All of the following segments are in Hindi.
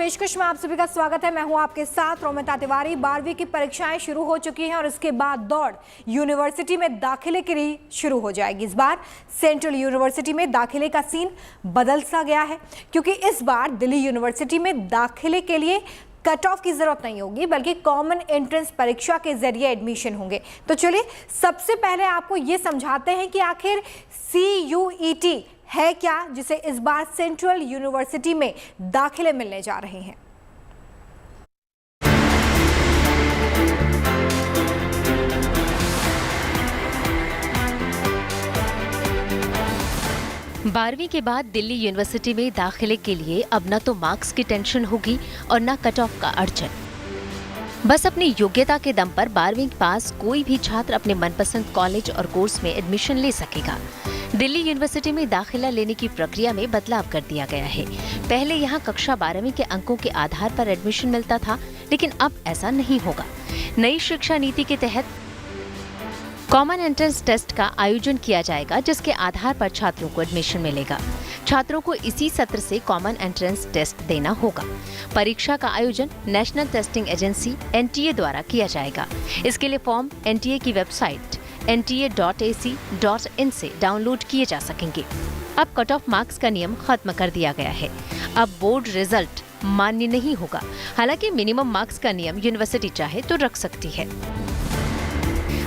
पेशकश में आप सभी का स्वागत है। मैं हूं आपके साथ रोमिता तिवारी। 12वीं की परीक्षाएं शुरू हो चुकी हैं और इसके बाद दौड़ यूनिवर्सिटी में दाखिले के लिए शुरू हो जाएगी। इस बार सेंट्रल यूनिवर्सिटी में दाखिले का सीन बदल सा गया है, क्योंकि इस बार दिल्ली यूनिवर्सिटी में दाखिले के लिए कट ऑफ की जरूरत नहीं होगी, बल्कि कॉमन एंट्रेंस परीक्षा के जरिए एडमिशन होंगे। तो चलिए सबसे पहले आपको ये समझाते हैं कि आखिर CUET है क्या, जिसे इस बार सेंट्रल यूनिवर्सिटी में दाखिले मिलने जा रहे हैं। बारहवीं के बाद दिल्ली यूनिवर्सिटी में दाखिले के लिए अब न तो मार्क्स की टेंशन होगी और न कट ऑफ का अड़चन। बस अपनी योग्यता के दम पर 12वीं पास कोई भी छात्र अपने मनपसंद कॉलेज और कोर्स में एडमिशन ले सकेगा। दिल्ली यूनिवर्सिटी में दाखिला लेने की प्रक्रिया में बदलाव कर दिया गया है। पहले यहाँ कक्षा 12वीं के अंकों के आधार पर एडमिशन मिलता था, लेकिन अब ऐसा नहीं होगा। नई शिक्षा नीति के तहत कॉमन एंट्रेंस टेस्ट का आयोजन किया जाएगा, जिसके आधार पर छात्रों को एडमिशन मिलेगा। छात्रों को इसी सत्र से कॉमन एंट्रेंस टेस्ट देना होगा। परीक्षा का आयोजन नेशनल टेस्टिंग एजेंसी NTA द्वारा किया जाएगा। इसके लिए फॉर्म NTA की वेबसाइट nta.ac.in से डाउनलोड किए जा सकेंगे। अब कट ऑफ मार्क्स का नियम खत्म कर दिया गया है। अब बोर्ड रिजल्ट मान्य नहीं होगा। हालांकि मिनिमम मार्क्स का नियम यूनिवर्सिटी चाहे तो रख सकती है।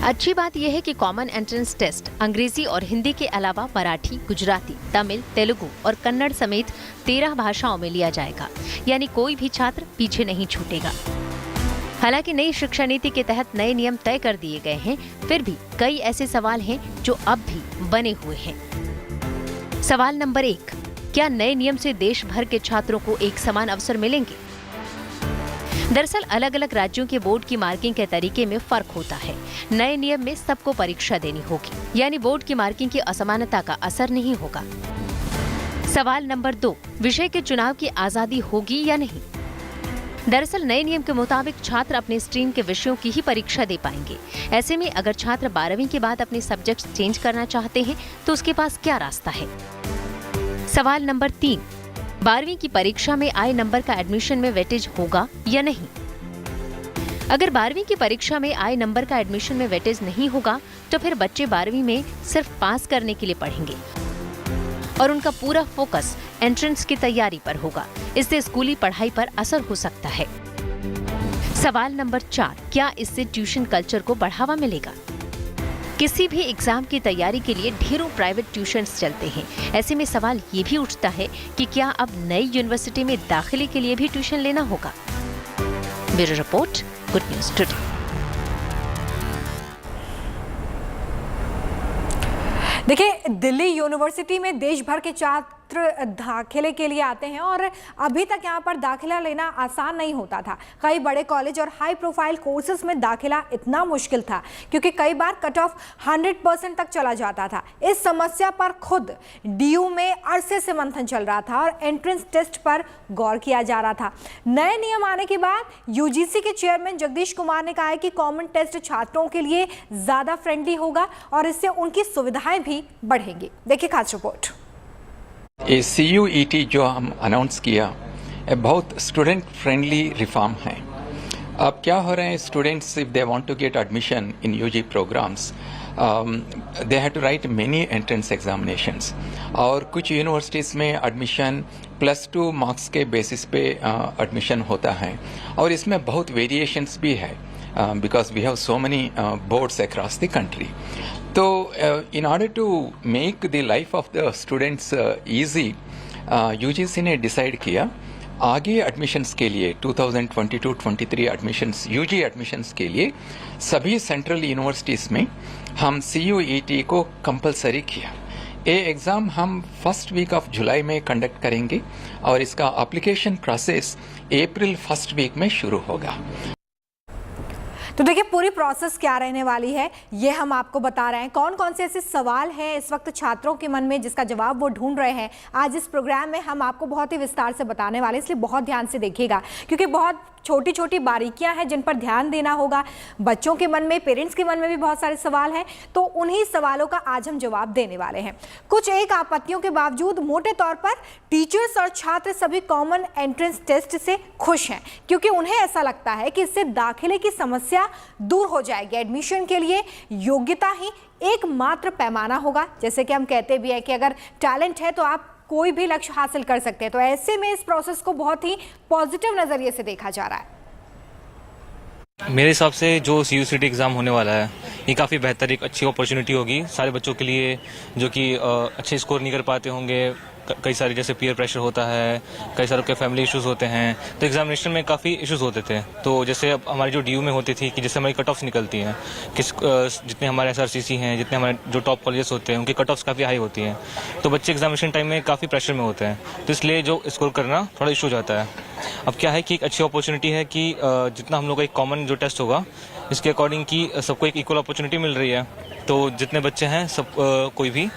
अच्छी बात यह है कि कॉमन एंट्रेंस टेस्ट अंग्रेजी और हिंदी के अलावा मराठी, गुजराती, तमिल, तेलुगु और कन्नड़ समेत 13 भाषाओं में लिया जाएगा, यानी कोई भी छात्र पीछे नहीं छूटेगा। हालांकि नई शिक्षा नीति के तहत नए नियम तय कर दिए गए हैं, फिर भी कई ऐसे सवाल हैं जो अब भी बने हुए हैं। सवाल नंबर 1, क्या नए नियम से देश भर के छात्रों को एक समान अवसर मिलेंगे? दरअसल अलग अलग राज्यों के बोर्ड की मार्किंग के तरीके में फर्क होता है। नए नियम में सबको परीक्षा देनी होगी, यानी बोर्ड की मार्किंग की असमानता का असर नहीं होगा। सवाल नंबर 2, विषय के चुनाव की आजादी होगी या नहीं? दरअसल नए नियम के मुताबिक छात्र अपने स्ट्रीम के विषयों की ही परीक्षा दे पाएंगे। ऐसे में अगर छात्र 12वीं के बाद अपने सब्जेक्ट चेंज करना चाहते हैं तो उसके पास क्या रास्ता है? सवाल नंबर 3, 12वीं की परीक्षा में आए नंबर का एडमिशन में वेटेज होगा या नहीं? अगर 12वीं की परीक्षा में आए नंबर का एडमिशन में वेटेज नहीं होगा तो फिर बच्चे 12वीं में सिर्फ पास करने के लिए पढ़ेंगे और उनका पूरा फोकस एंट्रेंस की तैयारी पर होगा। इससे स्कूली पढ़ाई पर असर हो सकता है। सवाल नंबर 4, क्या इससे ट्यूशन कल्चर को बढ़ावा मिलेगा? किसी भी एग्जाम की तैयारी के लिए ढेरों प्राइवेट ट्यूशन्स चलते हैं। ऐसे में सवाल ये भी उठता है कि क्या अब नई यूनिवर्सिटी में दाखिले के लिए भी ट्यूशन लेना होगा? Bureau report, good news today. देखिए, दिल्ली यूनिवर्सिटी में देश भर के छात्र दाखिले के लिए आते हैं और अभी तक यहाँ पर दाखिला लेना आसान नहीं होता था। कई बड़े कॉलेज और हाई प्रोफाइल कोर्सेज में दाखिला इतना मुश्किल था क्योंकि कई बार कट ऑफ 100% तक चला जाता था। इस समस्या पर खुद DU में अरसे से मंथन चल रहा था और एंट्रेंस टेस्ट पर गौर किया जा रहा था। नए नियम आने के बाद UGC के चेयरमैन जगदीश कुमार ने कहा है कि कॉमन टेस्ट छात्रों के लिए ज्यादा फ्रेंडली होगा और इससे उनकी सुविधाएं भी बढ़ेंगी। देखिए खास रिपोर्ट। ये CUET जो हम अनाउंस किया, ये बहुत स्टूडेंट फ्रेंडली रिफॉर्म है। अब क्या हो रहे हैं, students if they want to get admission in UG programmes they have to write many entrance examinations, और कुछ यूनिवर्सिटीज़ में एडमिशन +2 मार्क्स के बेसिस पे एडमिशन होता है, और इसमें बहुत वेरिएशंस भी है because we have so many boards across the country. So in order to make the life of the students easy, UGC ने डिसाइड किया आगे एडमिशन्स के लिए 2022-23 एडमिशन्स, UG एडमिशन्स के लिए सभी सेंट्रल यूनिवर्सिटीज़ में हम CUET को कंपलसरी किया। ये एग्ज़ाम हम फर्स्ट वीक ऑफ जुलाई में कंडक्ट करेंगे और इसका application process April first week में शुरू होगा। तो देखिए पूरी प्रोसेस क्या रहने वाली है ये हम आपको बता रहे हैं। कौन कौन से ऐसे सवाल हैं इस वक्त छात्रों के मन में जिसका जवाब वो ढूंढ रहे हैं, आज इस प्रोग्राम में हम आपको बहुत ही विस्तार से बताने वाले हैं, इसलिए बहुत ध्यान से देखिएगा क्योंकि बहुत छोटी छोटी बारीकियां हैं जिन पर ध्यान देना होगा। बच्चों के मन में, पेरेंट्स के मन में भी बहुत सारे सवाल हैं, तो उन्हीं सवालों का आज हम जवाब देने वाले हैं। कुछ एक आपत्तियों के बावजूद मोटे तौर पर टीचर्स और छात्र सभी कॉमन एंट्रेंस टेस्ट से खुश हैं क्योंकि उन्हें ऐसा लगता है कि इससे दाखिले की समस्या दूर हो जाएगी। एडमिशन के लिए योग्यता ही एकमात्र पैमाना होगा। जैसे कि हम कहते भी है कि अगर टैलेंट है तो आप कोई भी लक्ष्य हासिल कर सकते हैं। तो ऐसे में इस प्रोसेस को बहुत ही पॉजिटिव नजरिए से देखा जा रहा है। मेरे हिसाब से जो CUCT एग्ज़ाम होने वाला है ये काफ़ी बेहतर, एक अच्छी अपॉर्चुनिटी होगी सारे बच्चों के लिए जो कि अच्छे स्कोर नहीं कर पाते होंगे। कई सारे जैसे पीयर प्रेशर होता है, कई सारे के फैमिली इश्यूज होते हैं, तो एग्जामिनेशन में काफ़ी इश्यूज होते थे। तो जैसे अब हमारी जो DU में होती थी कि जैसे हमारी कट ऑफ्स निकलती हैं, जितने हमारे SRCC हैं, जितने हमारे जो टॉप कॉलेजेस होते हैं उनकी कट ऑफ्स काफ़ी हाई होती हैं, तो बच्चे एग्जामिनेशन टाइम में काफ़ी प्रेशर में होते हैं, तो इसलिए जो स्कोर करना थोड़ा इशू हो जाता है। अब क्या है कि एक अच्छी अपॉर्चुनिटी है कि जितना हम लोग का एक कॉमन जो टेस्ट होगा इसके अकॉर्डिंग की सबको एक इक्वल अपॉर्चुनिटी मिल रही है, तो जितने बच्चे हैं सब कोई भी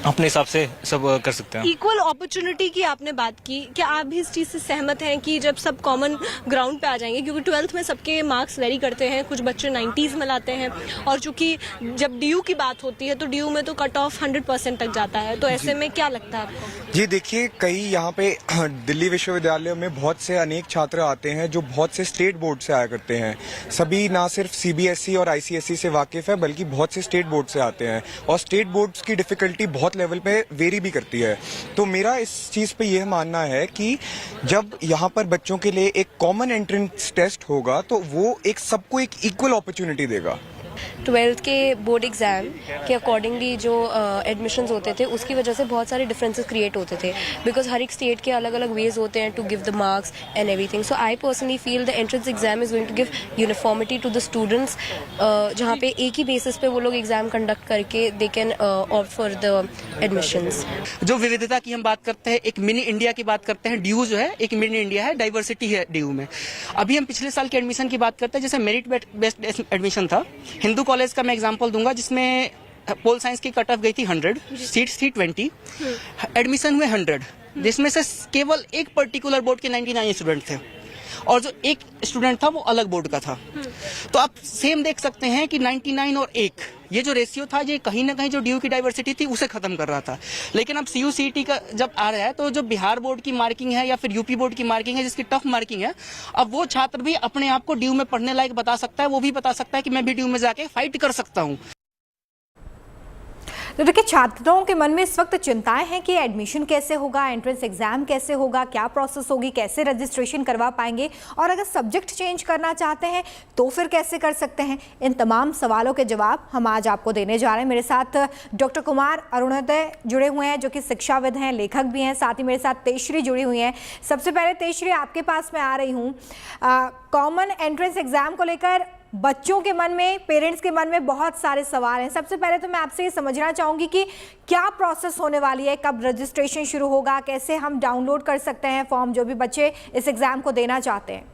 अपने हिसाब से सब कर सकते हैं। इक्वल अपॉर्चुनिटी की आपने बात की, क्या आप भी इस चीज़ से सहमत हैं कि जब सब कॉमन ग्राउंड पे आ जाएंगे, क्योंकि 12th में सबके मार्क्स वेरी करते हैं, कुछ बच्चे 90s में लाते हैं और चूंकि जब DU की बात होती है तो DU में तो कट ऑफ 100% तक जाता है, तो ऐसे में क्या लगता है आपको? जी देखिए, कई यहाँ पे दिल्ली विश्वविद्यालय में बहुत से अनेक छात्र आते हैं जो बहुत से स्टेट बोर्ड से आया करते हैं। सभी ना सिर्फ CBSE और ICSE से वाकिफ है बल्कि बहुत से स्टेट बोर्ड से आते हैं और स्टेट बोर्ड्स की डिफिकल्टी बहुत लेवल पे वेरी भी करती है। तो मेरा इस चीज पे यह मानना है कि जब यहाँ पर बच्चों के लिए एक कॉमन एंट्रेंस टेस्ट होगा तो वो एक सबको एक इक्वल अपॉर्चुनिटी देगा। 12th के बोर्ड एग्ज़ाम के अकॉर्डिंगली जो एडमिशन्स होते थे उसकी वजह से बहुत सारे डिफरेंसेस क्रिएट होते थे, बिकॉज हर एक स्टेट के अलग अलग वेज होते हैं to give the marks and everything. So I personally feel the entrance exam is going to give uniformity to the students, जहाँ पे एक ही बेसिस पे वो लोग एग्जाम कंडक्ट करके they can opt for the admissions. जो विविधता की हम बात करते हैं, एक मिनी इंडिया की बात करते हैं, DU जो है एक मिनी इंडिया है, डाइवर्सिटी है DU में। अभी हम पिछले साल के एडमिशन की बात करते हैं, जैसे मेरिट बेस्ड एडमिशन था। हिंदू कॉलेज का मैं एग्जांपल दूंगा जिसमें पोल साइंस की कट ऑफ गई थी 100, सीट्स थी 20, एडमिशन हुए 100, जिसमें से केवल एक पर्टिकुलर बोर्ड के 99 स्टूडेंट थे और जो एक स्टूडेंट था वो अलग बोर्ड का था। तो आप सेम देख सकते हैं कि 99 और 1 ये जो रेशियो था ये कहीं ना कहीं जो DU की डाइवर्सिटी थी उसे खत्म कर रहा था। लेकिन अब CUCT का जब आ रहा है तो जो बिहार बोर्ड की मार्किंग है या फिर यूपी बोर्ड की मार्किंग है जिसकी टफ मार्किंग है, अब वो छात्र भी अपने आप को DU में पढ़ने लायक बता सकता है, वो भी बता सकता है कि मैं भी DU में जाके फाइट कर सकता हूँ। तो देखिए छात्रों के मन में इस वक्त चिंताएं हैं कि एडमिशन कैसे होगा, एंट्रेंस एग्जाम कैसे होगा, क्या प्रोसेस होगी, कैसे रजिस्ट्रेशन करवा पाएंगे और अगर सब्जेक्ट चेंज करना चाहते हैं तो फिर कैसे कर सकते हैं। इन तमाम सवालों के जवाब हम आज आपको देने जा रहे हैं। मेरे साथ डॉक्टर कुमार अरुणोदय जुड़े हुए हैं जो कि शिक्षाविद हैं, लेखक भी हैं, साथ ही मेरे साथ तेजश्री जुड़ी हुई हैं। सबसे पहले तेजश्री आपके पास मैं आ रही हूँ। कॉमन एंट्रेंस एग्जाम को लेकर बच्चों के मन में, पेरेंट्स के मन में बहुत सारे सवाल हैं। सबसे पहले तो मैं आपसे ये समझना चाहूंगी कि क्या प्रोसेस होने वाली है, कब रजिस्ट्रेशन शुरू होगा, कैसे हम डाउनलोड कर सकते हैं फॉर्म जो भी बच्चे इस एग्जाम को देना चाहते हैं।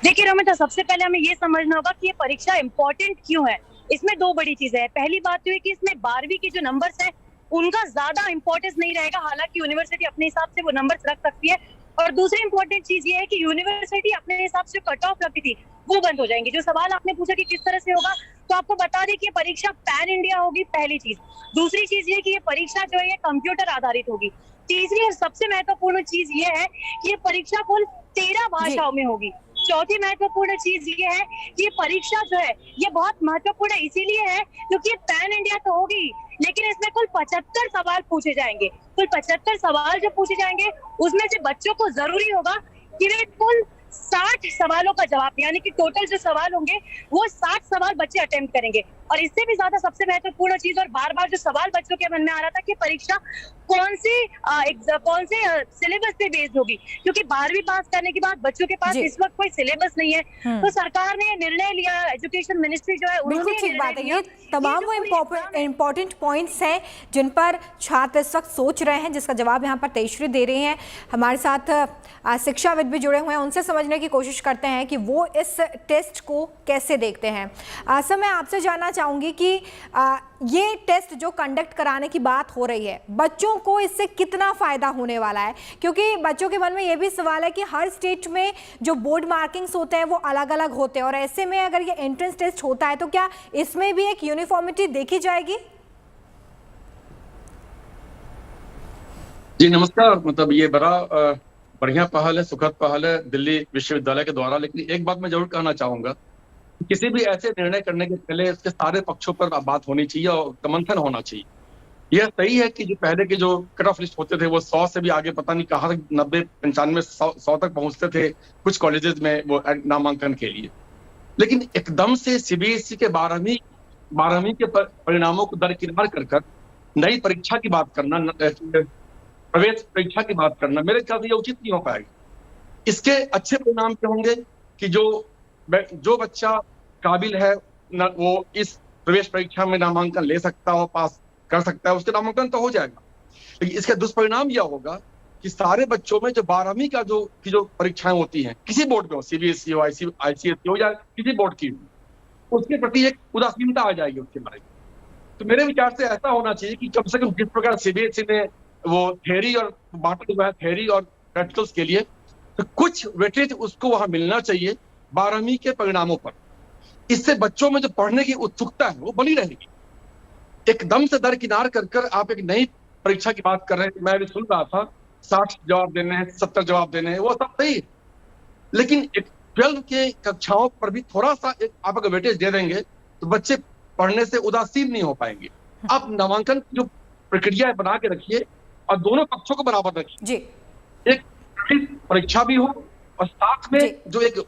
देखिए रमिता, सबसे पहले हमें ये समझना होगा कि ये परीक्षा इंपॉर्टेंट क्यों है। इसमें दो बड़ी चीजें हैं। पहली बात तो है कि इसमें 12वीं के जो नंबर्स हैं उनका ज्यादा इंपॉर्टेंस नहीं रहेगा, हालांकि यूनिवर्सिटी अपने हिसाब से वो नंबर्स रख सकती है। और दूसरी इंपॉर्टेंट चीज ये है कि यूनिवर्सिटी अपने हिसाब से कट ऑफ रखती थी वो बंद हो जाएंगी। जो सवाल आपने पूछा कि किस तरह से होगा, तो आपको बता दें कि ये परीक्षा पैन इंडिया होगी, पहली चीज। दूसरी चीज ये कि ये परीक्षा जो है ये कंप्यूटर आधारित होगी। तीसरी और सबसे महत्वपूर्ण चीज ये है कि ये परीक्षा कुल 13 भाषाओं में होगी। चौथी महत्वपूर्ण चीज ये है कि ये परीक्षा जो है ये बहुत महत्वपूर्ण इसीलिए है क्योंकि ये पैन इंडिया तो होगी, लेकिन इसमें कुल 75 सवाल पूछे जाएंगे। कुल 75 सवाल जो पूछे जाएंगे उसमें से बच्चों को जरूरी होगा कि वे कुल 60 सवालों का जवाब, यानी कि टोटल जो सवाल होंगे वो 60 सवाल बच्चे अटेम्प्ट करेंगे। और इससे भी ज्यादा सबसे महत्वपूर्ण चीज और बार बार जो सवाल बच्चों के मन में आ रहा था कि परीक्षा कौन से सिलेबस पे बेस्ड होगी, क्योंकि 12वीं पास करने के बाद बच्चों के पास इस वक्त कोई सिलेबस नहीं है। तो सरकार ने निर्णय लिया, एजुकेशन मिनिस्ट्री जो है बिल्कुल ठीक बात है। ये तमाम वो इम्पोर्टेंट पॉइंट्स हैं जिन पर छात्र इस वक्त सोच रहे हैं, जिसका जवाब यहाँ पर तेजश्री दे रही हैं। हमारे साथ शिक्षाविद भी जुड़े हुए हैं, उनसे समझने की कोशिश कोशिश करते हैं कि वो इस टेस्ट को कैसे देखते हैं। सर, मैं आपसे जानना चाहूँगी कि ये टेस्ट जो कंडक्ट कराने की बात हो रही है, बच्चों को इससे कितना फ़ायदा होने वाला है? क्योंकि बच्चों के मन में ये भी सवाल है कि हर स्टेट में जो बोर्ड मार्किंग्स होते हैं वो अलग अलग होते हैं, और ऐसे में अगर ये एंट्रेंस टेस्ट होता है तो क्या इसमें भी एक यूनिफॉर्मिटी देखी जाएगी? जी नमस्कार। मतलब ये बड़ा बढ़िया पहल है, सुखद पहल है दिल्ली विश्वविद्यालय के द्वारा। लेकिन एक बात मैं जरूर कहना चाहूंगा, किसी भी ऐसे निर्णय करने के पहले इसके सारे पक्षों पर बात होनी चाहिए और मंथन होना चाहिए। यह सही है कि जो पहले के जो कट ऑफ लिस्ट होते थे वो 100 से भी आगे पता नहीं कहाँ, 90, 95, 100 तक पहुंचते थे कुछ कॉलेजेस में वो नामांकन के लिए। लेकिन एकदम से सीबीएसई के 12वीं के परिणामों को दरकिनार कर नई परीक्षा की बात करना, प्रवेश परीक्षा की बात करना, मेरे ख्याल से ये उचित नहीं हो पाएगा। इसके अच्छे परिणाम क्या होंगे कि जो बच्चा काबिल है वो इस प्रवेश परीक्षा में नामांकन ले सकता हो, पास कर सकता है, उसके नामांकन तो हो जाएगा। लेकिन इसका दुष्परिणाम यह होगा कि सारे बच्चों में जो 12वीं का जो परीक्षाएं होती हैं, किसी बोर्ड में हो, सीबीएसई हो, आईसीएसई हो या किसी बोर्ड की, उसके प्रति एक उदासीनता आ जाएगी उसके बारे में। तो मेरे विचार से ऐसा होना चाहिए कि कम से कम जिस प्रकार सीबीएसई ने वो थ्योरी और बांटा हुआ है, थ्योरी और प्रैक्टिकल्स के लिए, तो कुछ वेटेज उसको वहां मिलना चाहिए 12वीं के परिणामों पर। इससे बच्चों में जो पढ़ने की उत्सुकता है वो बनी रहेगी। एकदम से दरकिनार कर आप एक नई परीक्षा की बात कर रहे हैं। मैं भी सुन रहा था 60 जवाब देने हैं, 70 जवाब देने हैं, वो सब सही है। लेकिन 12 के कक्षाओं पर भी थोड़ा सा आप अगर वेटेज दे देंगे तो बच्चे पढ़ने से उदासीन नहीं हो पाएंगे। आप नामांकन की जो प्रक्रिया बना के रखिए और दोनों पक्षों को बराबर रखिए जी। एक परीक्षा भी हो और साथ में जो एक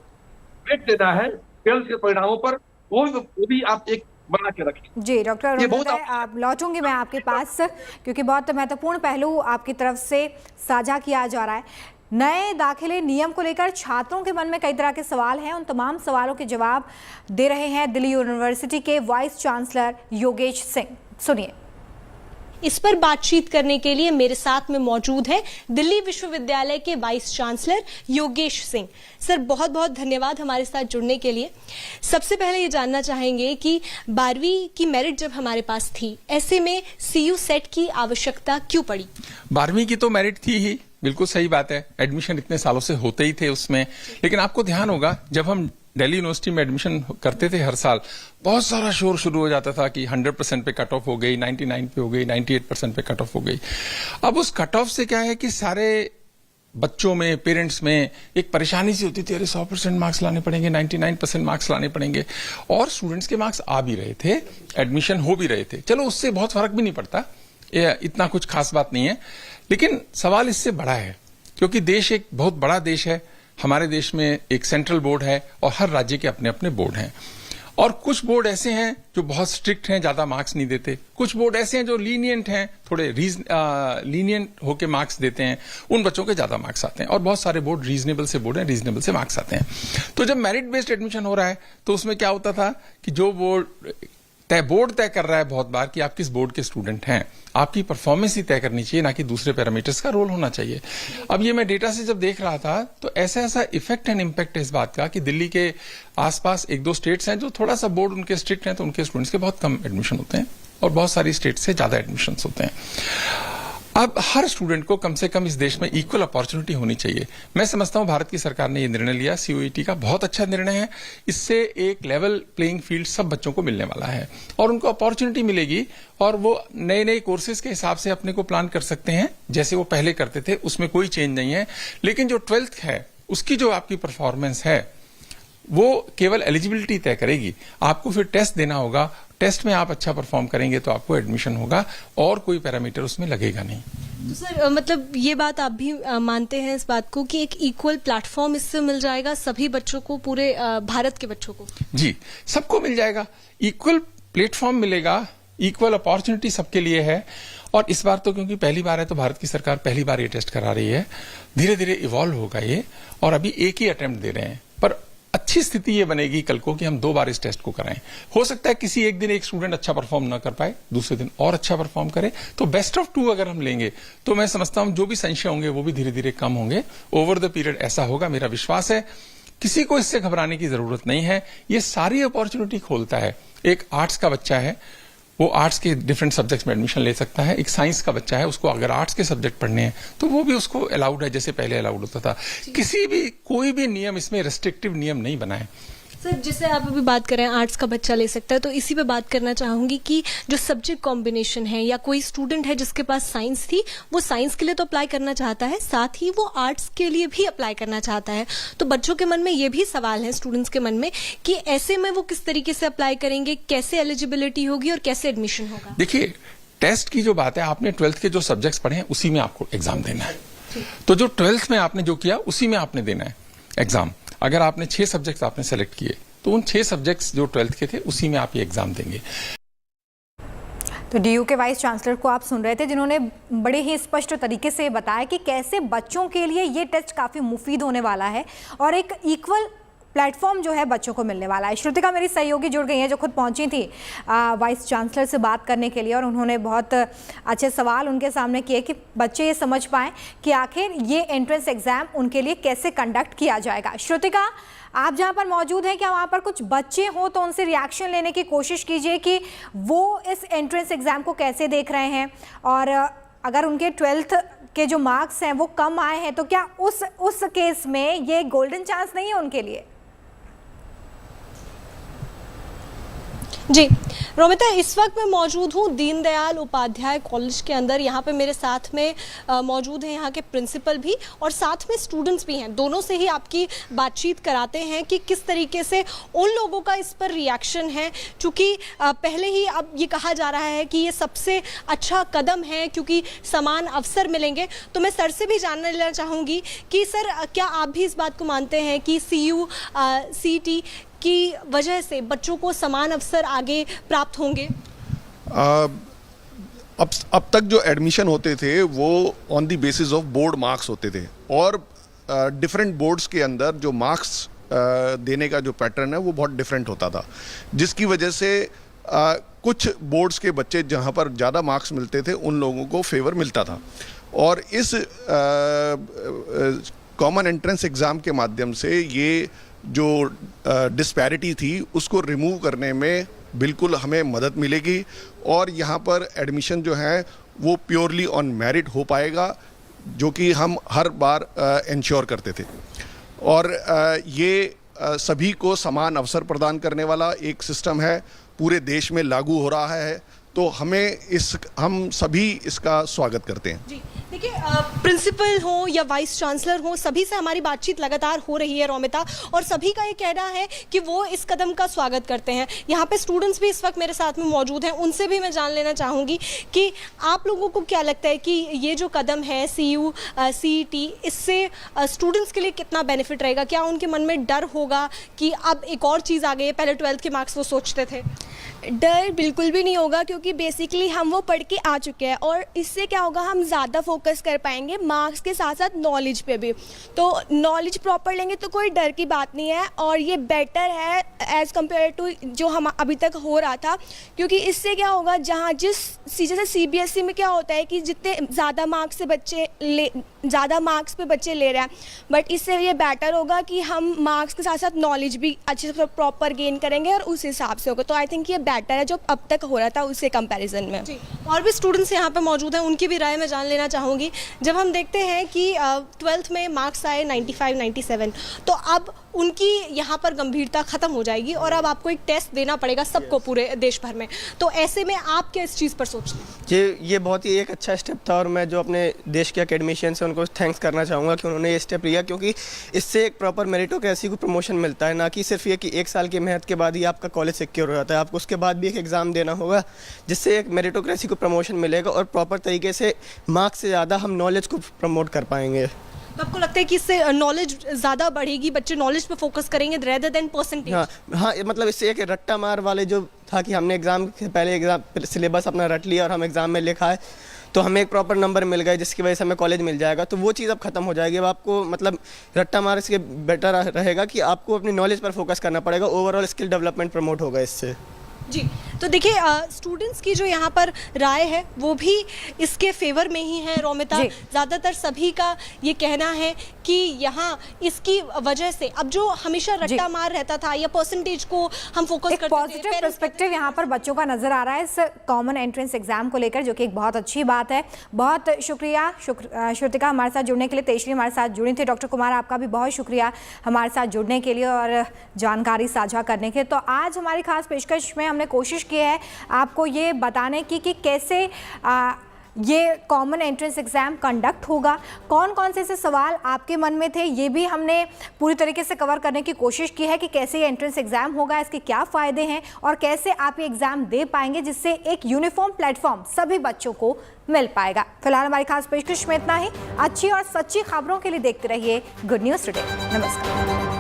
वेट देना है 12 के परिणामों पर, वो भी आप एक बना के रखें। जी डॉक्टर, आप लौटूंगी मैं आपके पास, क्योंकि बहुत महत्वपूर्ण पहलू आपकी तरफ से साझा किया जा रहा है। नए दाखिले नियम को लेकर छात्रों के मन में कई तरह के सवाल हैं। उन तमाम सवालों के जवाब दे रहे हैं दिल्ली यूनिवर्सिटी के वाइस चांसलर योगेश सिंह। सुनिए। इस पर बातचीत करने के लिए मेरे साथ में मौजूद है दिल्ली विश्वविद्यालय के vice chancellor Yogesh Singh. Sir, बहुत बहुत धन्यवाद हमारे साथ जुड़ने के लिए। सबसे पहले ये जानना चाहेंगे कि 12वीं की मेरिट जब हमारे पास थी, ऐसे में सीयू सेट की आवश्यकता क्यों पड़ी? 12वीं की तो मेरिट थी ही, बिल्कुल सही बात है। एडमिशन इतने सालों से होते ही थे उसमें। लेकिन आपको ध्यान होगा, जब हम दिल्ली यूनिवर्सिटी में एडमिशन करते थे हर साल, बहुत सारा शोर शुरू हो जाता था कि 100% पे कट ऑफ हो गई, 99 पे हो गई, 98% पे कट ऑफ हो गई। अब उस कट ऑफ से क्या है कि सारे बच्चों में, पेरेंट्स में एक परेशानी सी होती थी, अरे 100% मार्क्स लाने पड़ेंगे, 99% मार्क्स लाने पड़ेंगे। और स्टूडेंट्स के मार्क्स आ भी रहे थे, एडमिशन हो भी रहे थे। चलो, उससे बहुत फर्क भी नहीं पड़ता, इतना कुछ खास बात नहीं है। लेकिन सवाल इससे बड़ा है, क्योंकि देश एक बहुत बड़ा देश है। हमारे देश में एक सेंट्रल बोर्ड है और हर राज्य के अपने अपने बोर्ड हैं। और कुछ बोर्ड ऐसे हैं जो बहुत स्ट्रिक्ट हैं, ज्यादा मार्क्स नहीं देते। कुछ बोर्ड ऐसे हैं जो लीनियंट हैं, थोड़े लीनियंट होके मार्क्स देते हैं, उन बच्चों के ज्यादा मार्क्स आते हैं। और बहुत सारे बोर्ड रीजनेबल से बोर्ड हैं, रीजनेबल से मार्क्स आते हैं। तो जब मेरिट बेस्ड एडमिशन हो रहा है तो उसमें क्या होता था कि जो बोर्ड तय कर रहा है बहुत बार कि आप किस बोर्ड के स्टूडेंट हैं, आपकी परफॉर्मेंस ही तय करनी चाहिए, ना कि दूसरे पैरामीटर्स का रोल होना चाहिए। अब ये मैं डेटा से जब देख रहा था तो ऐसा इफेक्ट एंड इम्पैक्ट है इस बात का कि दिल्ली के आसपास 1-2 स्टेट्स हैं जो थोड़ा सा बोर्ड उनके स्ट्रिक्ट हैं, तो उनके स्टूडेंट्स के बहुत कम एडमिशन होते हैं, और बहुत सारी स्टेट्स से ज्यादा एडमिशन होते हैं। अब हर स्टूडेंट को कम से कम इस देश में इक्वल अपॉर्चुनिटी होनी चाहिए। मैं समझता हूं भारत की सरकार ने यह निर्णय लिया, सीयूईटी का बहुत अच्छा निर्णय है। इससे एक लेवल प्लेइंग फील्ड सब बच्चों को मिलने वाला है और उनको अपॉर्चुनिटी मिलेगी, और वो नए कोर्सेज के हिसाब से अपने को प्लान कर सकते हैं जैसे वो पहले करते थे, उसमें कोई चेंज नहीं है। लेकिन जो 12th है उसकी जो आपकी परफॉर्मेंस है वो केवल एलिजिबिलिटी तय करेगी। आपको फिर टेस्ट देना होगा, टेस्ट में आप अच्छा परफॉर्म करेंगे तो आपको एडमिशन होगा, और कोई पैरामीटर उसमें लगेगा नहीं। तो सर, मतलब ये बात आप भी मानते हैं इस बात को कि एक इक्वल प्लेटफॉर्म इससे मिल जाएगा सभी बच्चों को, पूरे भारत के बच्चों को? जी, सबको मिल जाएगा, इक्वल प्लेटफॉर्म मिलेगा, इक्वल अपॉर्चुनिटी सबके लिए है। और इस बार तो क्योंकि पहली बार है तो भारत की सरकार पहली बार ये टेस्ट करा रही है, धीरे धीरे इवॉल्व होगा ये, और अभी एक ही अटेम्प्ट दे रहे हैं। पर अच्छी स्थिति ये बनेगी कल को कि हम 2 बार इस टेस्ट को कराएं। हो सकता है किसी एक दिन एक स्टूडेंट अच्छा परफॉर्म ना कर पाए, दूसरे दिन और अच्छा परफॉर्म करे, तो बेस्ट ऑफ 2 अगर हम लेंगे तो मैं समझता हूं जो भी संशय होंगे वो भी धीरे धीरे कम होंगे। ओवर द पीरियड ऐसा होगा, मेरा विश्वास है किसी को इससे घबराने की जरूरत नहीं है। ये सारी अपॉर्चुनिटी खोलता है। एक आर्ट्स का बच्चा है, वो आर्ट्स के डिफरेंट सब्जेक्ट्स में एडमिशन ले सकता है। एक साइंस का बच्चा है, उसको अगर आर्ट्स के सब्जेक्ट पढ़ने हैं तो वो भी उसको अलाउड है, जैसे पहले अलाउड होता था। कोई भी नियम इसमें रेस्ट्रिक्टिव नियम नहीं बना है। सर, जिससे आप अभी बात करें आर्ट्स का बच्चा ले सकता है, तो इसी पे बात करना चाहूंगी कि जो सब्जेक्ट कॉम्बिनेशन है, या कोई स्टूडेंट है जिसके पास साइंस थी, वो साइंस के लिए तो अप्लाई करना चाहता है, साथ ही वो आर्ट्स के लिए भी अप्लाई करना चाहता है। तो बच्चों के मन में ये भी सवाल है, स्टूडेंट्स के मन में, कि ऐसे में वो किस तरीके से अप्लाई करेंगे, कैसे एलिजिबिलिटी होगी और कैसे एडमिशन होगा। देखिए, टेस्ट की जो बात है, आपने 12th के जो सब्जेक्ट्स पढ़े हैं उसी में आपको एग्जाम देना है। तो जो 12th में आपने जो किया उसी में आपने देना है एग्जाम। अगर आपने 6 सब्जेक्ट्स आपने सेलेक्ट किए तो उन 6 सब्जेक्ट्स जो 12th के थे उसी में आप ये एग्जाम देंगे। तो डीयू के वाइस चांसलर को आप सुन रहे थे, जिन्होंने बड़े ही स्पष्ट तरीके से बताया कि कैसे बच्चों के लिए ये टेस्ट काफ़ी मुफीद होने वाला है और एक इक्वल प्लेटफॉर्म जो है बच्चों को मिलने वाला है। श्रुतिका मेरी सहयोगी जुड़ गई हैं, जो खुद पहुंची थी वाइस चांसलर से बात करने के लिए, और उन्होंने बहुत अच्छे सवाल उनके सामने किए कि बच्चे ये समझ पाएँ कि आखिर ये एंट्रेंस एग्ज़ाम उनके लिए कैसे कंडक्ट किया जाएगा। श्रुतिका, आप जहाँ पर मौजूद हैं, क्या वहाँ पर कुछ बच्चे हो तो उनसे रिएक्शन लेने की कोशिश कीजिए कि वो इस एंट्रेंस एग्ज़ाम को कैसे देख रहे हैं, और अगर उनके 12th के जो मार्क्स हैं वो कम आए हैं तो क्या उस केस में ये गोल्डन चांस नहीं है उनके लिए? जी रोमिता, इस वक्त मैं मौजूद हूँ दीनदयाल उपाध्याय कॉलेज के अंदर। यहाँ पे मेरे साथ में मौजूद हैं यहाँ के प्रिंसिपल भी और साथ में स्टूडेंट्स भी हैं। दोनों से ही आपकी बातचीत कराते हैं कि किस तरीके से उन लोगों का इस पर रिएक्शन है, क्योंकि पहले ही अब ये कहा जा रहा है कि ये सबसे अच्छा कदम है क्योंकि समान अवसर मिलेंगे। तो मैं सर से भी जानना लेना चाहूँगी कि सर, क्या आप भी इस बात को मानते हैं कि CUCT की वजह से बच्चों को समान अवसर आगे प्राप्त होंगे? अब तक जो एडमिशन होते थे वो on the basis of board marks होते थे, और डिफरेंट बोर्ड्स के अंदर जो मार्क्स देने का जो पैटर्न है वो बहुत डिफरेंट होता था, जिसकी वजह से कुछ बोर्ड्स के बच्चे जहां पर ज़्यादा मार्क्स मिलते थे उन लोगों को फेवर मिलता था। और इस कॉमन एंट्रेंस एग्ज़ाम के माध्यम से ये जो डिस्पैरिटी थी उसको रिमूव करने में बिल्कुल हमें मदद मिलेगी, और यहाँ पर एडमिशन जो है वो प्योरली ऑन मेरिट हो पाएगा, जो कि हम हर बार इंश्योर करते थे। और ये सभी को समान अवसर प्रदान करने वाला एक सिस्टम है, पूरे देश में लागू हो रहा है, तो हम सभी इसका स्वागत करते हैं। जी देखिए, प्रिंसिपल हो या वाइस चांसलर हो, सभी से हमारी बातचीत लगातार हो रही है रोमिता, और सभी का ये कहना है कि वो इस कदम का स्वागत करते हैं। यहाँ पे स्टूडेंट्स भी इस वक्त मेरे साथ में मौजूद हैं, उनसे भी मैं जान लेना चाहूँगी कि आप लोगों को क्या लगता है कि ये जो कदम है CUCT, इससे स्टूडेंट्स के लिए कितना बेनिफिट रहेगा? क्या उनके मन में डर होगा कि अब एक और चीज़ आ गई है, पहले 12th के मार्क्स वो सोचते थे? डर बिल्कुल भी नहीं होगा, क्योंकि बेसिकली हम वो पढ़ के आ चुके हैं, और इससे क्या होगा, हम ज़्यादा फोकस कर पाएंगे मार्क्स के साथ साथ नॉलेज पे भी। तो नॉलेज प्रॉपर लेंगे तो कोई डर की बात नहीं है, और ये बेटर है एज़ कम्पेयर टू जो हम अभी तक हो रहा था, क्योंकि इससे क्या होगा, जैसे CBSE में क्या होता है कि जितने ज़्यादा मार्क्स पे बच्चे ले रहे हैं, बट इससे ये बेटर होगा कि हम मार्क्स के साथ साथ नॉलेज भी अच्छे से प्रॉपर गेन करेंगे और उस हिसाब से होगा। तो आई थिंक ये बेटर है जो अब तक हो रहा था उससे कंपैरिजन में। जी, और भी स्टूडेंट्स यहाँ पे मौजूद हैं, उनकी भी राय मैं जान लेना चाहूँगी। जब हम देखते हैं कि 12th में मार्क्स आए 95, 97, तो अब उनकी यहाँ पर गंभीरता खत्म हो जाएगी और अब आपको एक टेस्ट देना पड़ेगा सबको पूरे देश भर में। तो ऐसे में आप क्या इस चीज़ पर सोचते हैं? ये बहुत ही एक अच्छा स्टेप था, और मैं जो अपने देश के अकेडमिशियंस हैं उनको थैंक्स करना चाहूँगा कि उन्होंने ये स्टेप लिया, क्योंकि इससे एक प्रॉपर मेरिटोक्रेसी को प्रमोशन मिलता है, ना कि सिर्फ ये कि 1 साल की मेहनत के बाद ही आपका कॉलेज सिक्योर हो जाता है। आपको उसके बाद भी एक एग्ज़ाम देना होगा, जिससे एक मेरिटोक्रेसी को प्रमोशन मिलेगा और प्रॉपर तरीके से मार्क्स से ज़्यादा हम नॉलेज को प्रमोट कर पाएंगे। तो आपको लगता है कि इससे नॉलेज ज़्यादा बढ़ेगी, बच्चे नॉलेज पे फोकस करेंगे रेदर देन परसेंटेज? हाँ, मतलब इससे एक रट्टा मार वाले जो था कि हमने एग्ज़ाम से पहले एग्ज़ाम सिलेबस अपना रट लिया और हम एग्ज़ाम में लिखा है, तो हमें एक प्रॉपर नंबर मिल गए जिसकी वजह से हमें कॉलेज मिल जाएगा। तो वो चीज़ अब खत्म हो जाएगी। अब आपको मतलब रट्टा मार से बेटर रहेगा कि आपको अपनी नॉलेज पर फोकस करना पड़ेगा, ओवरऑल स्किल डेवलपमेंट प्रमोट होगा इससे। जी, तो देखिए स्टूडेंट्स की जो यहाँ पर राय है वो भी इसके फेवर में ही है रोमिता। ज़्यादातर सभी का ये कहना है कि यहाँ इसकी वजह से अब जो हमेशा रट्टा मार रहता था या परसेंटेज को हम फोकस करते थे, पॉजिटिव पर्सपेक्टिव यहाँ पर बच्चों का नजर आ रहा है इस कॉमन एंट्रेंस एग्जाम को लेकर, जो कि एक बहुत अच्छी बात है। बहुत शुक्रिया श्रुतिका हमारे साथ जुड़ने के लिए, तेजश्री हमारे साथ जुड़ी थी। डॉक्टर कुमार आपका भी बहुत शुक्रिया हमारे साथ जुड़ने के लिए और जानकारी साझा करने के। तो आज हमारी खास पेशकश में हमने कोशिश की है आपको ये बताने की कि कैसे ये कॉमन एंट्रेंस एग्ज़ाम कंडक्ट होगा, कौन कौन से ऐसे सवाल आपके मन में थे, ये भी हमने पूरी तरीके से कवर करने की कोशिश की है कि कैसे ये एंट्रेंस एग्ज़ाम होगा, इसके क्या फ़ायदे हैं और कैसे आप ये एग्ज़ाम दे पाएंगे जिससे एक यूनिफॉर्म प्लेटफॉर्म सभी बच्चों को मिल पाएगा। फिलहाल हमारी खास पेशकश में इतना ही। अच्छी और सच्ची खबरों के लिए देखते रहिए गुड न्यूज़ टुडे। नमस्कार।